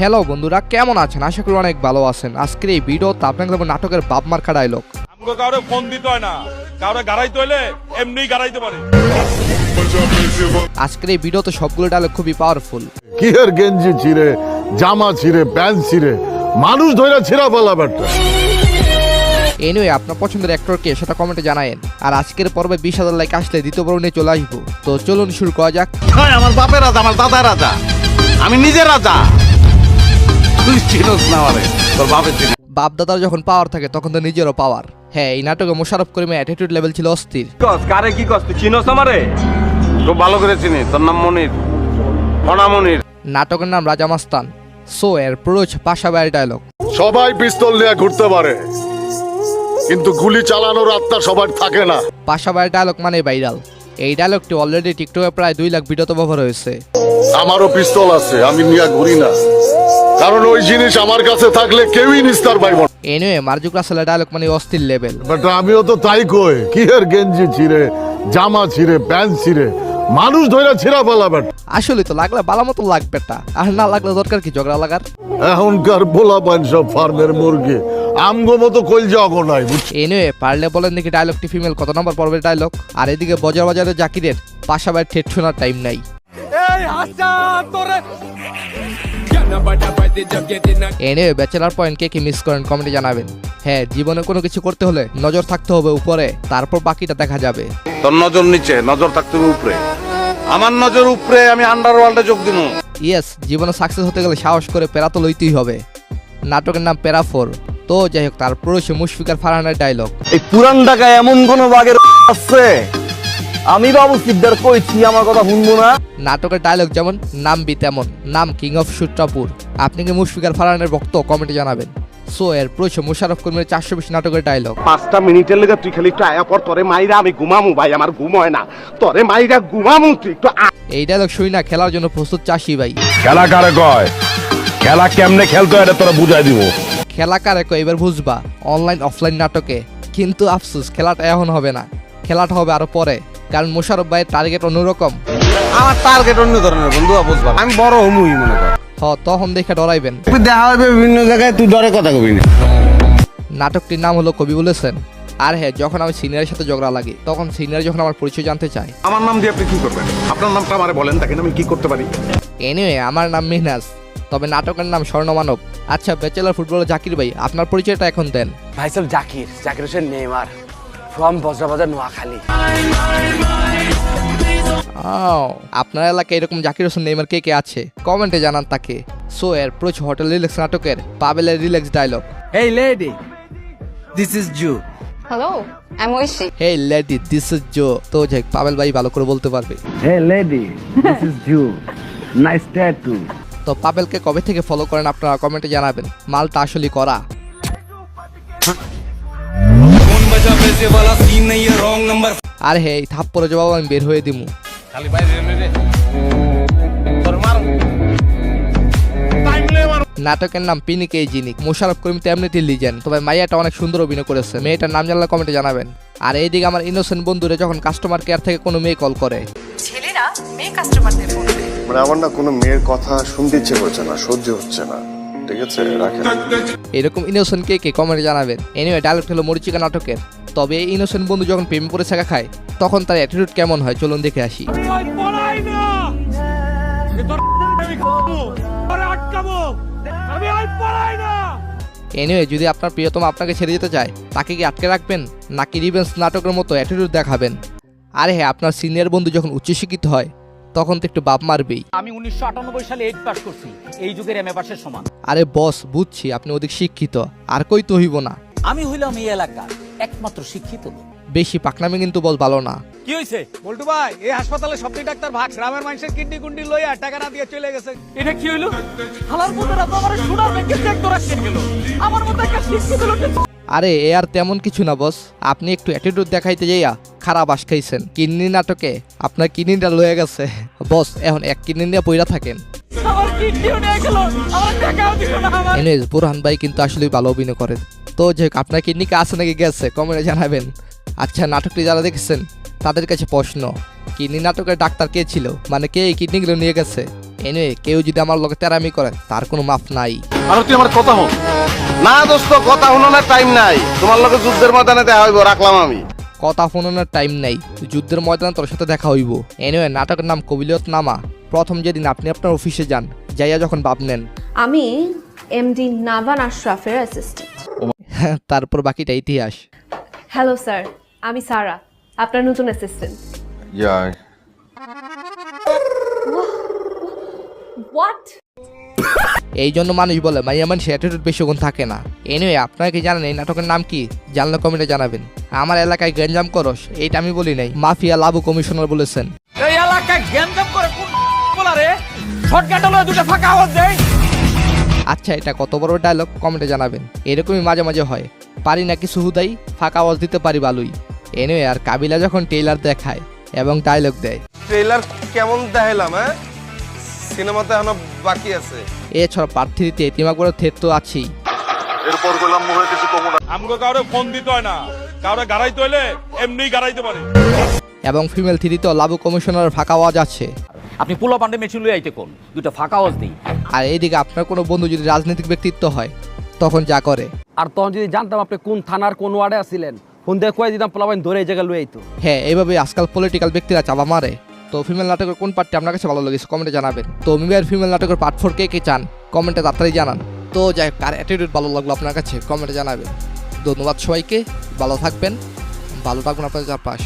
Hello বন্ধুরা, কেমন আছেন? আশা করি অনেক ভালো আছেন। আজকের এই ভিডিওতে আপনাকে দেবো নাটকের বাপ মার্কা ডায়লগ। আমগো কাউরে ফোন দিতে হয় না, কাউরে গাড়াইতে হইলে এমনি গাড়াইতে পারে। আজকের এই ভিডিওতে সবগুলো ডায়লগ খুবই পাওয়ারফুল। কি এর গেঞ্জি ছিঁড়ে, জামা ছিঁড়ে, প্যান্ট ছিঁড়ে, মানুষ ধইরা ছিঁড়া বলা বেটা। এনিওয়ে, আপনার পছন্দের অ্যাক্টরকে সেটা কমেন্টে জানায়েন। আর আজকের পর্বে 20,000 লাইক আসলে দ্বিতীয় পর্ব নিয়ে চলে আসবো। তো চলুন শুরু করা যাক। আমার বাপের রাজা, আমার দাদা রাজা, আমি নিজে রাজা। তুই চিনোস না আমারে, তোর বাপের চিনে। বাপ দাদার যখন পাওয়ার থাকে তখন তো নিজেরও পাওয়ার। হ্যাঁ, এই নাটকে মোশাররফ করিমের অ্যাটিটিউড লেভেল ছিল অস্থির। কারে কি কস, তুই চিনোস আমারে? খুব ভালো করে চিনি, তোর নাম মনির, ফনা মনির। নাটকের নাম রাজা মাস্তান। সো এর প্রোচ পাশাবাড়ি ডায়লগ। সবাই পিস্তল নিয়ে ঘুরতে পারে, কিন্তু গুলি চালানোর আত্মা সবার থাকে না। পাশাবাড়ি ডায়লগ মানে ভাইরাল। এই ডায়লগটি অলরেডি টিকটকে প্রায় 2 লাখ ভিডিওতে ব্যবহার হয়েছে। আমারও পিস্তল আছে, আমি নিয়ে ঘুরি না, কারণ ওই জিনিস আমার কাছে থাকলে কেউই নিস্তার পাইব না। এনিওয়ে, মার্জুক রাসেলের ডায়লগ মানে অস্থির লেভেল। বাট আমিও তো তাই কই, কি এর গেঞ্জি ছিঁড়ে, জামা ছিঁড়ে, প্যান্ট ছিঁড়ে, মানুষ ধইরা ছিঁড়া বলা বেটা। আসলে তো লাগলে বালা মতো লাগবে, আর না লাগলে দরকার কি ঝগড়া লাগার। এখনকার পোলা পান সব ফার্মের মুরগি, আমগো মতো কইলজা অগো নাই। এনিওয়ে, পারলে বলেন দেখি ডায়লগটি ফিমেল কত নম্বর পর্বের ডায়লগ। আর এদিকে বজার বাজারে জাকিরের পাশাবাড়ি ঠেট শোনার টাইম নাই। এনিওয়ে, ব্যাচেলার পয়েন্ট কে কি মিস করেন কমেন্টে জানাবেন। হ্যাঁ, জীবনে কোনো কিছু করতে হলে নজর থাকতে হবে উপরে, তারপর বাকিটা দেখা যাবে। তোর নজর নিচে, নজর থাকতে হবে উপরে। আমার নজর উপরে, আমি আন্ডারওয়ার্ল্ডে যোগ দিমু। ইয়েস, জীবনে সাকসেস হতে গেলে সাহস করে পেরা তো লইতেই হবে। নাটকের নাম প্যারাফোর। তো যাই হোক, তার পুরুষে মুশফিকার ফারহানের ডায়লগ। এই পুরান ঢাকায় এমন কোন বাগের আছে? আমি বাবু সিদ্ধার কইছি, আমার কথা শুনবো না। নাটকের ডায়লগ যেমন নামবি তেমন নাম, কিং অফ সুট্রাপুর। আপনি কি মুশফিকার ফারহানের ভক্ত? কমেন্টে জানাবেন। সো এর পুরুষে মোশাররফ করিমের 420 নাটকের ডায়লগ। 5টা মিনিটের লেগে তুই খালি একটু আয়া পর, তোরে মাইরা আমি ঘুমামু ভাই, আমার ঘুম হয় না, তোরে মাইরা ঘুমামু, তুই একটু এই ডায়লগ শুই না খেলার জন্য প্রস্তুত চাষি ভাই। খেলা কারে কয়? খেলা কেমনে খেলতে হয় এটা তোরা বুঝাই দিব। খেলা কারে কয় এবার বুঝবা অনলাইন অফলাইন নাটকে। কিন্তু আফসোস, খেলাটা এখন হবে না, খেলাটা হবে আরো পরে, কারণ মোশাররফ ভাইয়ের টার্গেট অন্যরকম। আমার টার্গেট অন্য ধরনের বন্ধু, বুঝবা আমি বড় হমুই মনে কর। তখন দেখে ডরাইবেন। তুই দেখা হবে বিভিন্ন জায়গায়, তুই ডরে কথা কবি না। নাটকটির নাম হলো কবি বলেছেন। আর হ্যাঁ, যখন আমি সিনিয়রের সাথে ঝগড়া লাগে তখন সিনিয়র যখন আমার পরিচয় জানতে চায়, আমার নাম দিয়ে আপনি কি করবেন? আপনার নামটা আমারে বলেন, দেখেন আমি কি করতে পারি। এনিওয়ে, আমার নাম মিহনাজ, তবে নাটকের নাম স্বর্ণমানব। আচ্ছা, ব্যাচেলার ফুটবলার জাকির ভাই, আপনার পরিচয়টা এখন দেন। ভাই সব জাকির, জাকির হোসেন নেইমার, ফ্রম বজ্রবাজার নোয়াখালী। আপনার এলাকায় এরকম জাকির হোসেন নেইমার কে কে আছে কমেন্টে জানান তাকে। সো এর প্রোচ হোটেল রিল্যাক্স নাটকের পাবেলের relax dialogue. Hey lady, this is Ju. Hello, I'm Oishi. Hey lady, this is Jo. তো যাই, পাবেল ভাই ভালো করে বলতে পারবে। Hey lady, this is Ju. Nice tattoo. তো পাবেলকে কবে থেকে ফলো করেন আপনারা কমেন্টে জানাবেন। মালটা আসলে করা। আর হে, এই থাপ্পড়ের জবাব আমি বের হয়ে দিমু। নাটকের নাম পিনিকে জিনিক। মোশাররফ করিম তো এমনিতেই লিজেন্ড, তবে মাইয়াটা অনেক সুন্দর অভিনয় করেছে। মেয়েটার নাম জানলে কমেন্টে জানাবেন। আর এইদিকে আমার ইনোসেন্ট বন্ধুরা যখন কাস্টমার কেয়ার থেকে কোনো মেয়ে কল করে, ছেলেরা মেয়ে কাস্টমারদের ফোন দেয়। মানে আমার না কোনো মেয়ের কথা শুনতে ইচ্ছে করছে না, সহ্য হচ্ছে না। ঠিক আছে, রাখেন। এরকম ইনোসেন্ট কে কে কমেন্টে জানাবেন। এনিওয়ে, ডায়লগ হলো মরিচিকা নাটকের। তবে এই ইনোসেন্ট বন্ধু যখন প্রেমে পড়ে ছাকা খায় তখন তার অ্যাটিটিউড কেমন হয় চলুন দেখে আসি। এনিওয়ে, যদি আপনার প্রিয়তম আপনাকে ছেড়ে যেতে চায়, তাকে কি আটকে রাখবেন নাকি রিভেন্স নাটকের মতো অ্যাটিটিউড দেখাবেন? আরে হ্যাঁ, আপনার সিনিয়র বন্ধু যখন উচ্চশিক্ষিত হয় তখন তো একটু বাপ মারবেই। আমি 1998 সালে 8 পাস করছি, এই যুগের এমএ পাসের সমান। আরে বস, বুঝছি আপনি অধিক শিক্ষিত, আর কই তো হইব না। আমি হইলাম এই এলাকার একমাত্র শিক্ষিত লোক। বেশি পাকনামি কিন্তু বস ভালো না। কি হইছে বল্টু ভাই? এই হাসপাতালে সবটি ডাক্তার ভাগ, গ্রামের মানুষের কিডনি গুন্ডি লইয়া টাকা না দিয়ে চলে গেছে। এটা কি হইলো? হালার মধ্যে আমার সোনার ব্যাংকে চেক ধরা শেষ গেল। আমার মতো একটা শিক্ষিত লোক। আরে এ আর তেমন কিছু না বস, আপনি একটু অ্যাটিটিউড দেখাইতে যাইয়া খারাপ আশ খাইছেন। কিডনি নাটকে আপনার কিডনিটা লয়ে গেছে বস, এখন এক কিডনি নিয়ে পইরা থাকেন। আমার কিডনিও নিয়ে গেল, আমার টাকাও দিল না। এনিওয়েজ, বুরহান ভাই কিন্তু আসলেই ভালো অভিনয় করে। তো যে আপনার কিডনি কে আছে নাকি গেছে কমেন্টে জানাবেন। আচ্ছা, নাটকটি যারা দেখেছেন তাদের কাছে প্রশ্ন, কিডনি নাটকের ডাক্তার কে ছিল, মানে কে এই কিডনিগুলো নিয়ে গেছে? এনিওয়ে কেউ যদি আমার লগে তেরামি করে তার কোনো মাফ নাই। আর তুই আমার কথা হোক। না দোস্ত, কথা শুনানোর টাইম নাই। তোমার লগে যুদ্ধের ময়দানে দেখা হইব, রাখলাম আমি। কথা ফোনানোর টাইম নাই, যুদ্ধের ময়দানে তোর সাথে দেখা হইব। এনিওয়ে নাটকের নাম কবিলিয়ত নামা। প্রথম যেদিন আপনি আপনার অফিসে যান, যাইয়া যখন ভাব নেন, আমি এমডি নাভান আশরাফের অ্যাসিস্ট্যান্ট। তারপর বাকিটা ইতিহাস। হ্যালো স্যার, আমি সারা, আপনার নতুন অ্যাসিস্ট্যান্ট। হোয়াট? এই জন্য মানুষ বলে মাইয়া মানুষ অ্যাটিটিউড বেশিক্ষণ থাকে না। এনিওয়ে আপনারা কি জানেন এই নাটকের নাম কি? জানলে কমেন্টে জানাবেন। আমার এলাকায় গেঞ্জাম করস এইটা আমি বলি নাই, মাফিয়া লাবু কমিশনার বলেছেন। এই এলাকায় গ্যাঞ্জাম করে কোন বলা রে? শর্টকাট হলো দুটো ফাঁকা আওয়াজ দেয়। আচ্ছা, এটা কত বড় ডায়লগ কমেন্টে জানাবেন। এরকমই মাঝে মাঝে হয়, পারি না কিছু হুদাই, ফাঁকা আওয়াজ দিতে পারি ভালোই। এনিওয়ে আর কাবিলা যখন টেইলার দেখায় এবং ডায়লগ দেয়, ট্রেলার কেমন দেখাইলাম? সিনেমাতে এখনো বাকি আছে। এছাড়া প্রার্থীতে এতিমাগুলোর থেট তো আছেই। এরপর গোলাম মোহে কিছু কমু না। আমাকে কাউরে ফোন দিতে হয় না, কাউরে গাড়াইতে হইলে এমনি গাড়াইতে পারে। এবং ফিমেল থ্রিতেও লাবু কমিশনারের ফাঁকা আওয়াজ আছে। আপনি পোলা পান্ডে মেশিন লই আইতে কোন দুটো ফাঁকা আওয়াজ দিই। আর এইদিকে আপনার কোনো বন্ধু যদি রাজনৈতিক ব্যক্তিত্ব হয় তখন যা করে, আর তখন যদি জানতাম আপনি কোন থানার কোন ওয়ার্ডে আছিলেন, ফোন দিয়ে কয়ে দিতাম পোলাপাইন ধরে এই জায়গায় লই আইতো। হ্যাঁ এইভাবে আজকাল পলিটিক্যাল ব্যক্তিরা চাপা মারে। তো ফিমেল নাটকের কোন পার্টটি আপনার কাছে ভালো লেগেছে কমেন্টে জানাবেন। তো মিমের ফিমেল নাটকের পার্ট 4 কে চান কমেন্টে তাড়াতাড়ি জানান। তো যাই কার অ্যাটিটিউড ভালো লাগলো আপনার কাছে কমেন্টে জানাবেন। ধন্যবাদ সবাইকে, ভালো থাকবেন, ভালো থাকবেন আপনাদের চারপাশ।